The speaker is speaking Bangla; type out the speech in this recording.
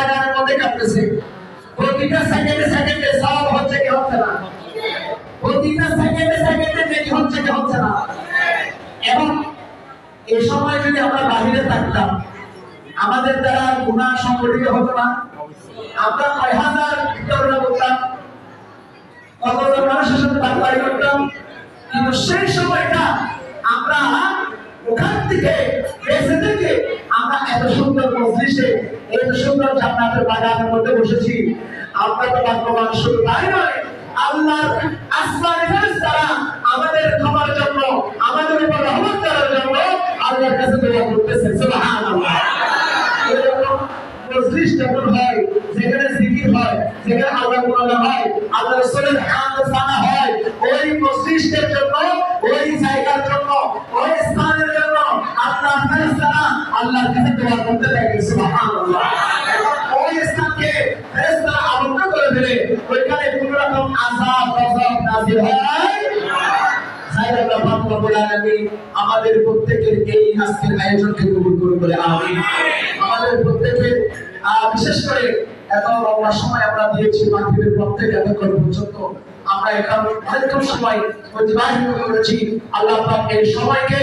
বাগানের মধ্যে কাটতেছে, প্রতিটা সেকেন্ডে সেকেন্ডে সওয়াব হচ্ছে কি হচ্ছে না, প্রতিটা সেকেন্ডে সেকেন্ডে নেকি হচ্ছে কি হচ্ছে না। এবং এই সময় যদি আমরা বাহিরে থাকতাম, আমাদের দ্বারা গুনাহ সংগঠিত হতো না। আমরা ৬০০০ বিতরণ করতাম, কতজন মানুষের সাথে বাড়ি করতাম, কিন্তু সেই সময়টা আমরা ওখান থেকে বেঁচে থেকে আমরা এত সুন্দর মজলিসে, এত সুন্দর জান্নাতের বাগানের মধ্যে বসেছি। আমরা তো ভাগ্যবান, শুধু তাই নয়, আল্লাহর আসমানি ফেরেশতারা আমাদের ক্ষমার জন্য, আমাদের উপর রহমত করার জন্য আল্লাহর কাছে দোয়া করতেছে। সুবহানাল্লাহ। এরকম মজলিস যখন হয়, যেখানে জিকির হয়, যেখানে আল্লাহর গুণগান হয়, আল্লাহর রাসূলের হামদ সানা হয়, ওই মজলিসের জন্য, ওই জায়গার জন্য, ওই স্থানের জন্য আল্লাহর ফেরেশতারা আল্লাহর কাছে দোয়া করতে থাকে। সুবহানাল্লাহ। ওই স্থানকে ফেরেশতারা আবদ্ধ করে দিলে ওইখানে কোনো রকম আযাব গজব নাযিল হয় না। আমাদের প্রত্যেকের এই আজকের আয়োজনকে কবুল করুন বলে আমিন। আমাদের প্রত্যেকের বিশেষ করে এত লম্বা সময় আমরা দিয়েছি, মাগরিবের পর থেকে এতক্ষণ পর্যন্ত আমরা এখানে অনেকক্ষণ সময় অতিবাহিত করেছি। আল্লাহ পাক এই সময়কে